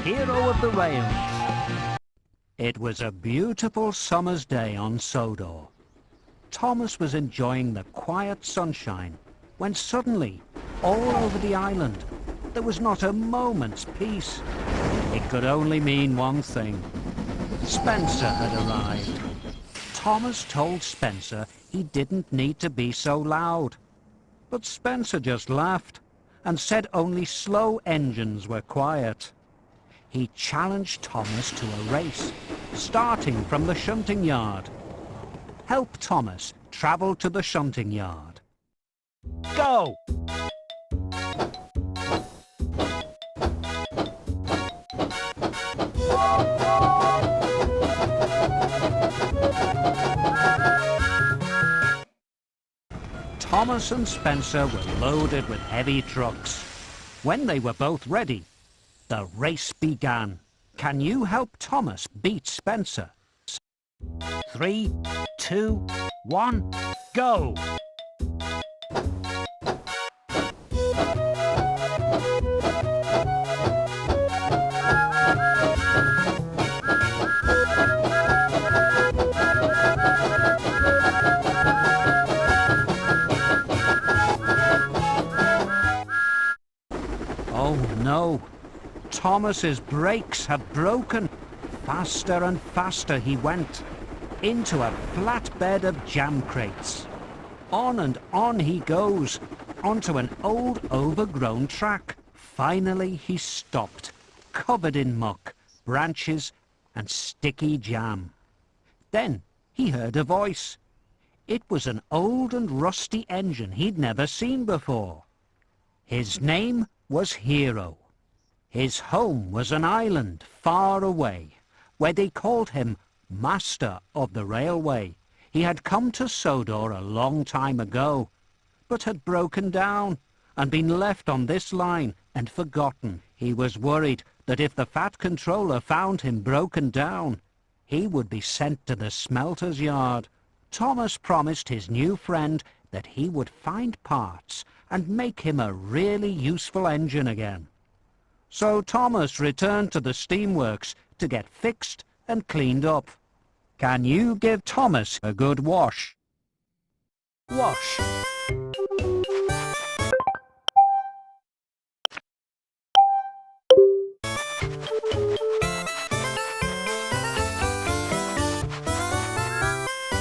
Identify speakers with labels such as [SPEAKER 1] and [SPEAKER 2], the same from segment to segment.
[SPEAKER 1] hero of the rails. It was a beautiful summer's day on Sodor. Thomas was enjoying the quiet sunshine when suddenly, all over the island, there was not a moment's peace. It could only mean one thing. Spencer had arrived. Thomas told Spencer he didn't need to be so loud. But Spencer just laughed and said only slow engines were quiet. He challenged Thomas to a race, starting from the shunting yard. Help Thomas travel to the shunting yard. Go! Thomas and Spencer were loaded with heavy trucks. When they were both ready, the race began. Can you help Thomas beat Spencer? 3, 2, 1, go! Oh no! Thomas's brakes had broken. Faster and faster he went, into a flat bed of jam crates. On and on he goes, onto an old overgrown track. Finally he stopped, covered in muck, branches and sticky jam. Then he heard a voice. It was an old and rusty engine he'd never seen before. His name was Hiro. His home was an island far away, where they called him Master of the Railway. He had come to Sodor a long time ago, but had broken down and been left on this line and forgotten. He was worried that if the Fat Controller found him broken down, he would be sent to the smelter's yard. Thomas promised his new friend that he would find parts and make him a really useful engine again. So Thomas returned to the steamworks to get fixed and cleaned up. Can you give Thomas a good wash? Wash.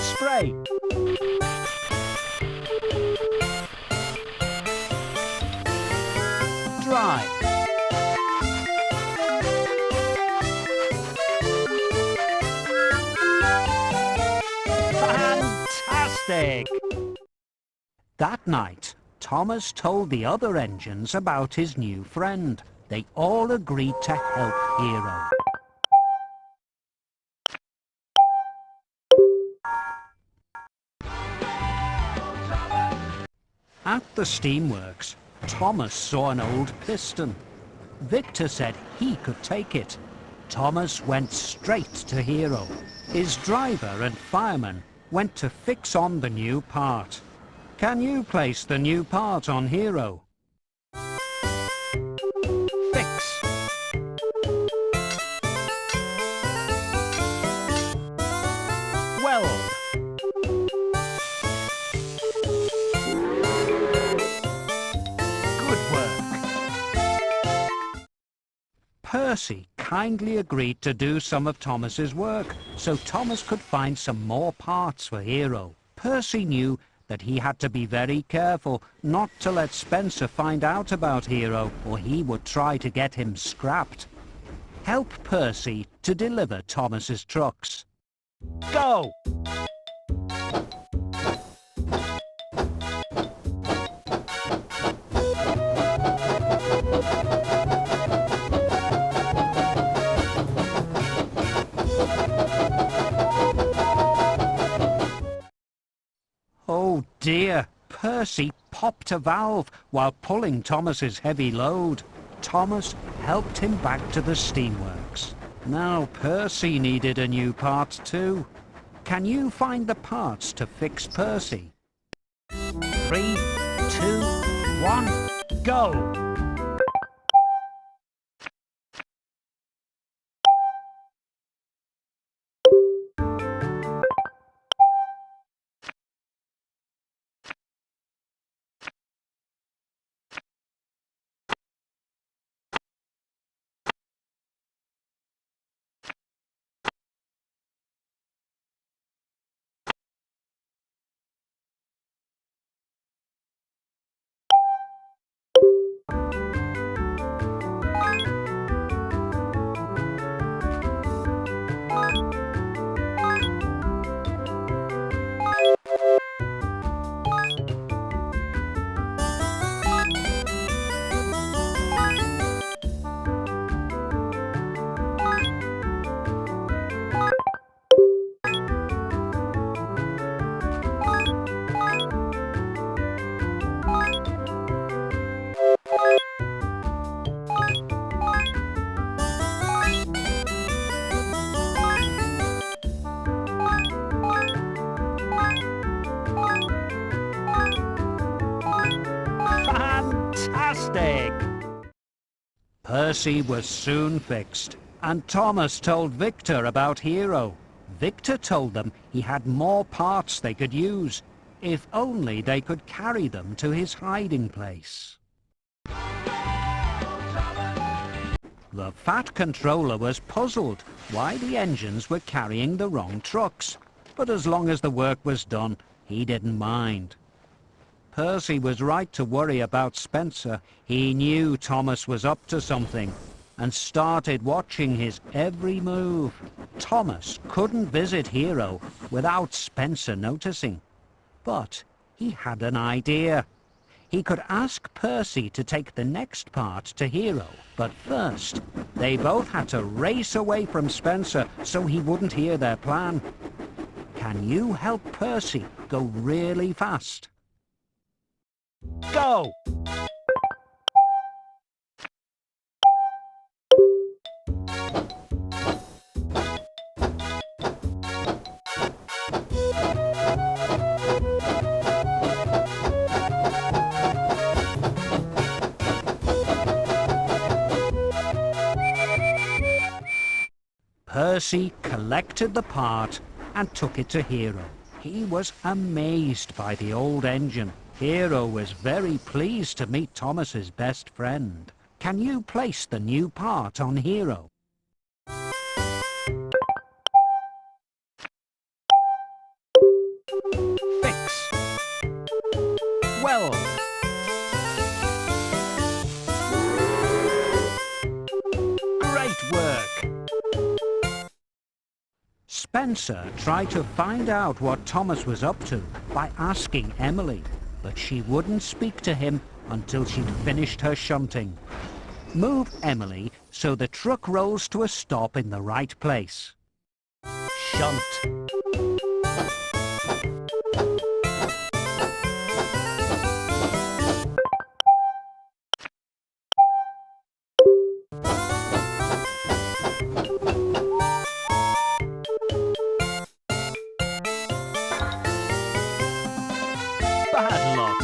[SPEAKER 1] Spray. Dry. Fantastic! That night, Thomas told the other engines about his new friend. They all agreed to help Hiro. At the steamworks, Thomas saw an old piston. Victor said he could take it. Thomas went straight to Hiro. His driver and fireman went to fix on the new part. Can you place the new part on Hiro? Fix. Weld. Good work. Percy kindly agreed to do some of Thomas's work, so Thomas could find some more parts for Hiro. Percy knew that he had to be very careful not to let Spencer find out about Hiro, or he would try to get him scrapped. Help Percy to deliver Thomas's trucks. Go! Oh dear, Percy popped a valve while pulling Thomas's heavy load. Thomas helped him back to the steamworks. Now Percy needed a new part too. Can you find the parts to fix Percy? 3, 2, 1, go! Fantastic! Percy was soon fixed, and Thomas told Victor about Hiro. Victor told them he had more parts they could use, if only they could carry them to his hiding place. The Fat Controller was puzzled why the engines were carrying the wrong trucks, but as long as the work was done, he didn't mind. Percy was right to worry about Spencer. He knew Thomas was up to something and started watching his every move. Thomas couldn't visit Hiro without Spencer noticing, but he had an idea. He could ask Percy to take the next part to Hiro, but first, they both had to race away from Spencer so he wouldn't hear their plan. Can you help Percy go really fast? Go! Percy collected the part and took it to Hiro. He was amazed by the old engine. Hiro was very pleased to meet Thomas's best friend. Can you place the new part on Hiro? Fix. Weld. Great work. Spencer tried to find out what Thomas was up to by asking Emily, but she wouldn't speak to him until she'd finished her shunting. Move Emily so the truck rolls to a stop in the right place. Shunt. Bad luck.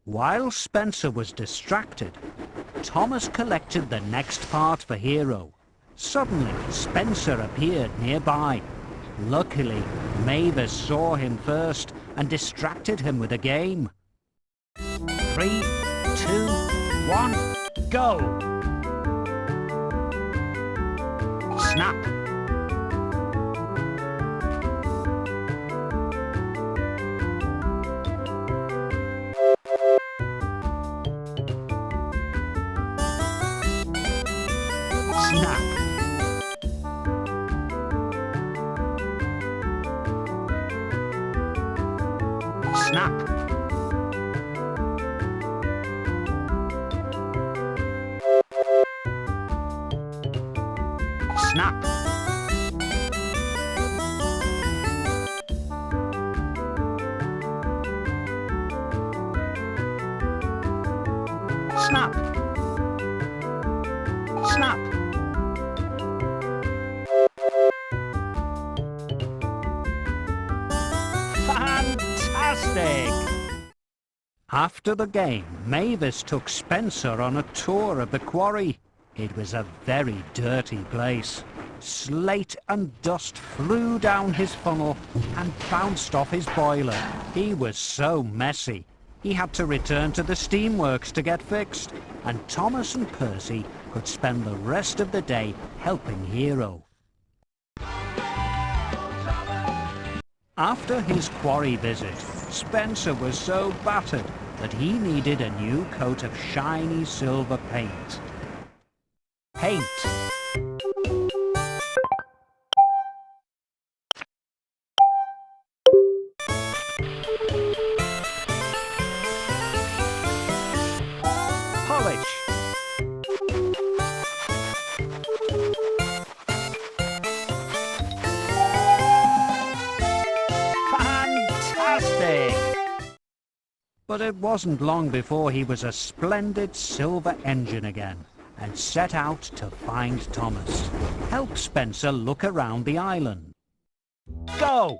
[SPEAKER 1] While Spencer was distracted, Thomas collected the next part for Hiro. Suddenly, Spencer appeared nearby. Luckily, Mavis saw him first and distracted him with a game. 3, 2, 1, go! Snap! Snap! Snap! Snap! Snap! Snap! Fantastic! After the game, Mavis took Spencer on a tour of the quarry. It was a very dirty place. Slate and dust flew down his funnel and bounced off his boiler. He was so messy. He had to return to the steamworks to get fixed, and Thomas and Percy could spend the rest of the day helping Hiro. After his quarry visit, Spencer was so battered that he needed a new coat of shiny silver paint. Paint. Polish. Fantastic! But it wasn't long before he was a splendid silver engine again and set out to find Thomas. Help Spencer look around the island. Go!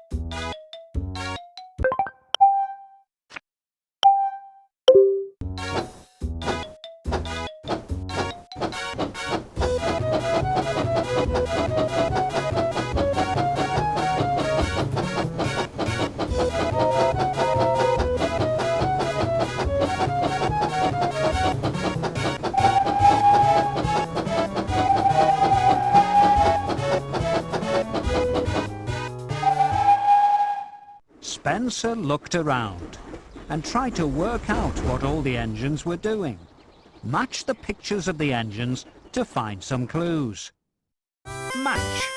[SPEAKER 1] Spencer looked around and tried to work out what all the engines were doing. Match the pictures of the engines to find some clues. Match.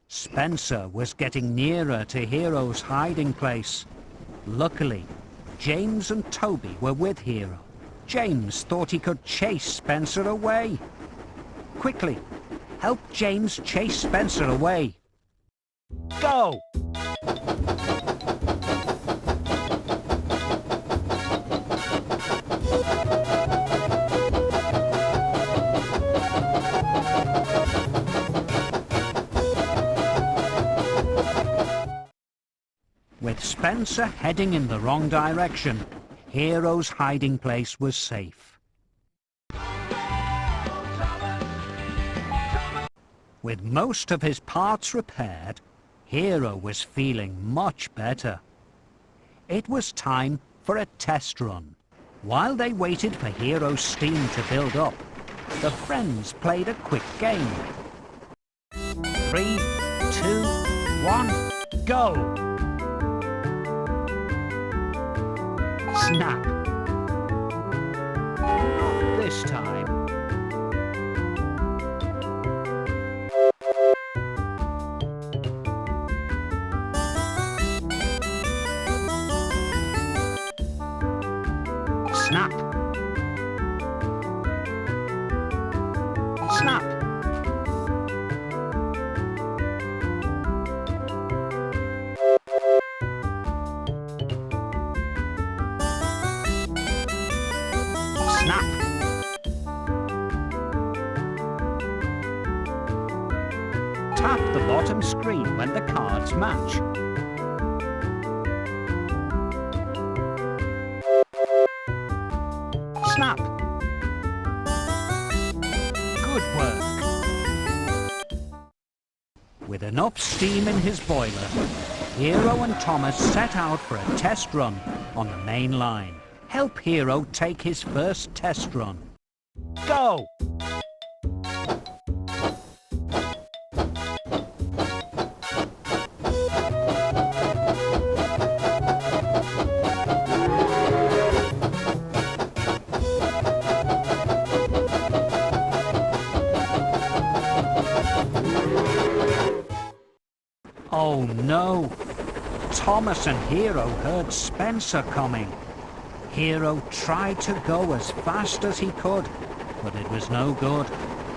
[SPEAKER 1] Spencer was getting nearer to Hiro's hiding place. Luckily, James and Toby were with Hiro. James thought he could chase Spencer away. Quickly, help James chase Spencer away. Go! With Spencer heading in the wrong direction, Hiro's hiding place was safe. With most of his parts repaired, Hiro was feeling much better. It was time for a test run. While they waited for Hiro's steam to build up, the friends played a quick game. 3, 2, 1, go! Snap. Not this time. Snap. Snap. Snap. Tap the bottom screen when the cards match. Snap. Good work. With enough steam in his boiler, Hiro and Thomas set out for a test run on the main line. Help Hiro take his first test run. Go! Oh no! Thomas and Hiro heard Spencer coming. Hiro tried to go as fast as he could, but it was no good.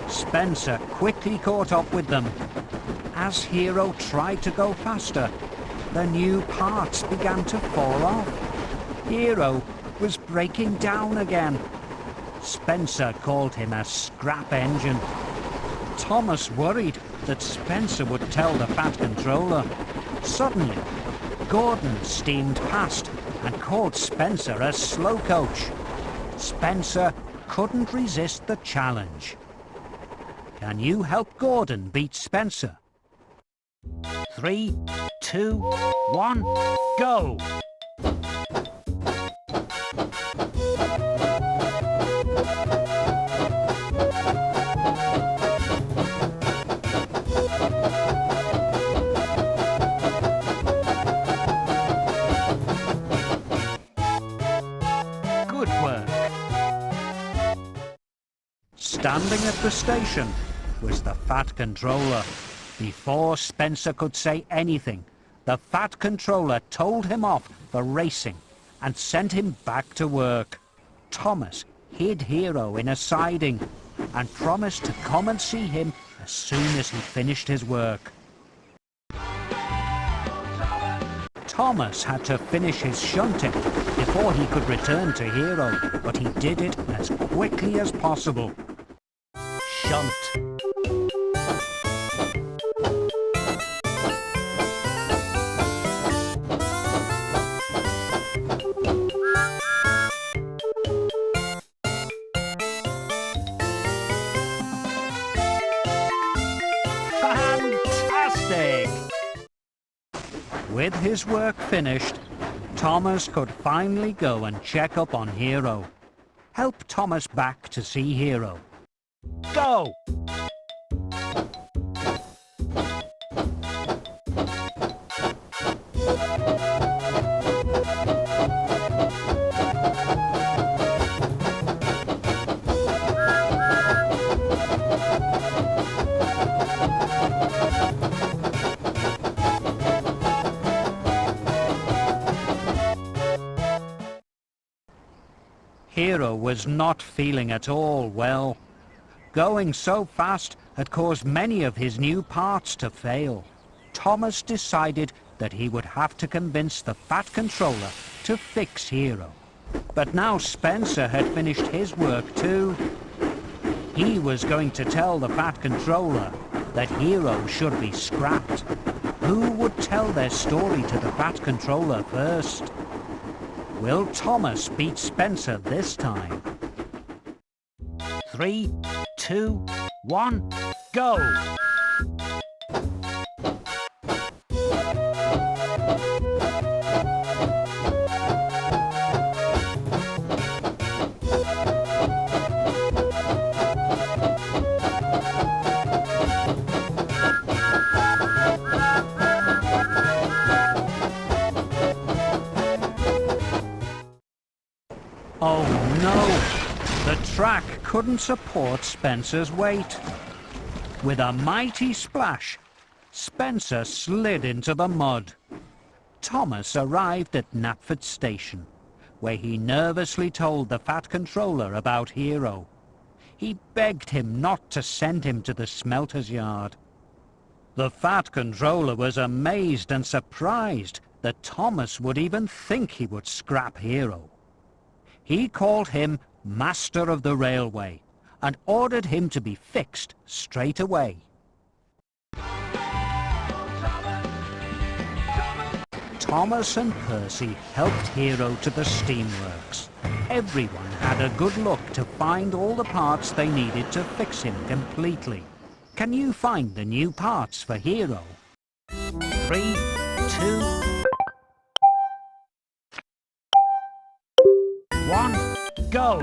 [SPEAKER 1] Spencer quickly caught up with them. As Hiro tried to go faster, the new parts began to fall off. Hiro was breaking down again. Spencer called him a scrap engine. Thomas worried that Spencer would tell the Fat Controller. Suddenly, Gordon steamed past and called Spencer a slow coach. Spencer couldn't resist the challenge. Can you help Gordon beat Spencer? 3, 2, 1, go! Good work. Standing at the station was the Fat Controller. Before Spencer could say anything, the Fat Controller told him off for racing and sent him back to work. Thomas hid Hiro in a siding and promised to come and see him as soon as he finished his work. Thomas had to finish his shunting before he could return to Hiro, but he did it as quickly as possible. Shunt. With his work finished, Thomas could finally go and check up on Hiro. Help Thomas back to see Hiro. Go! Hiro was not feeling at all well. Going so fast had caused many of his new parts to fail. Thomas decided that he would have to convince the Fat Controller to fix Hiro. But now Spencer had finished his work too. He was going to tell the Fat Controller that Hiro should be scrapped. Who would tell their story to the Fat Controller first? Will Thomas beat Spencer this time? 3, 2, 1, go! Oh no! The track couldn't support Spencer's weight. With a mighty splash, Spencer slid into the mud. Thomas arrived at Knapford Station, where he nervously told the Fat Controller about Hiro. He begged him not to send him to the smelter's yard. The Fat Controller was amazed and surprised that Thomas would even think he would scrap Hiro. He called him Master of the Railway and ordered him to be fixed straight away. Thomas and Percy helped Hiro to the steamworks. Everyone had a good look to find all the parts they needed to fix him completely. Can you find the new parts for Hiro? 3, 2, 1, go!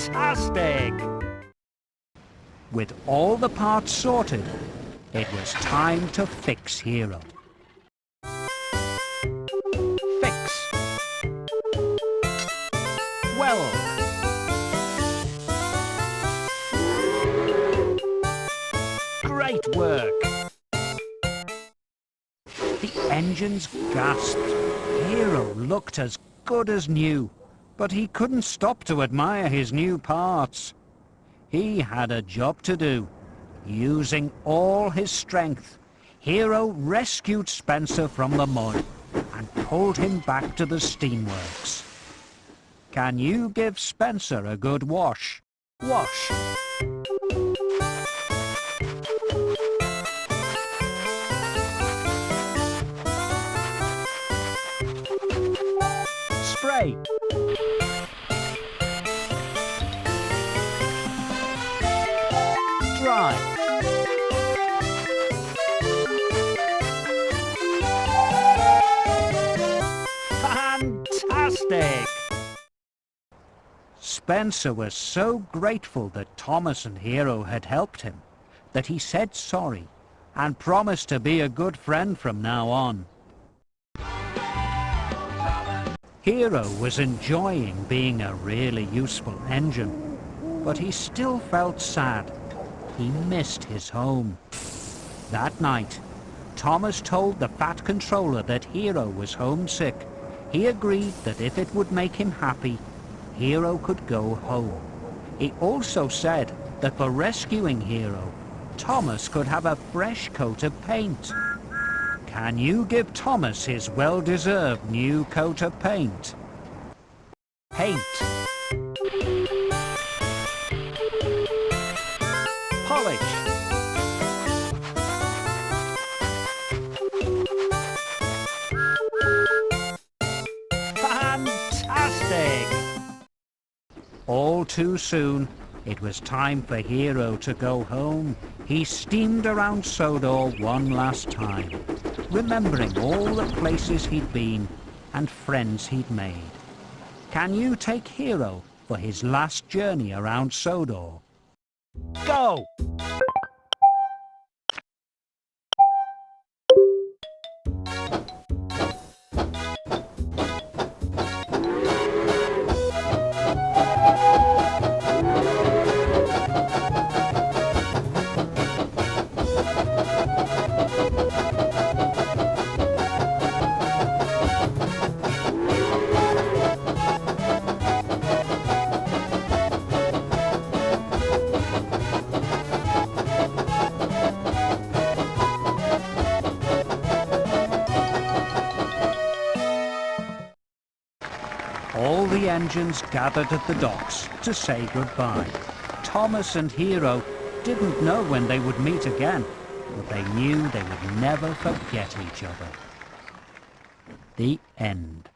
[SPEAKER 1] Fantastic! With all the parts sorted, it was time to fix Hiro. Fix. Well. Great work. The engines gasped. Hiro looked as good as new, but he couldn't stop to admire his new parts. He had a job to do. Using all his strength, Hiro rescued Spencer from the mud and pulled him back to the steamworks. Can you give Spencer a good wash? Wash. Spray. Dry. Fantastic! Spencer was so grateful that Thomas and Hiro had helped him that he said sorry and promised to be a good friend from now on. Hiro was enjoying being a really useful engine, but he still felt sad. He missed his home. That night, Thomas told the Fat Controller that Hiro was homesick. He agreed that if it would make him happy, Hiro could go home. He also said that for rescuing Hiro, Thomas could have a fresh coat of paint. Can you give Thomas his well-deserved new coat of paint? Paint. Polish. Fantastic! All too soon, it was time for Hiro to go home. He steamed around Sodor one last time, remembering all the places he'd been and friends he'd made. Can you take Hiro for his last journey around Sodor? Go! All the engines gathered at the docks to say goodbye. Thomas and Hiro didn't know when they would meet again, but they knew they would never forget each other. The end.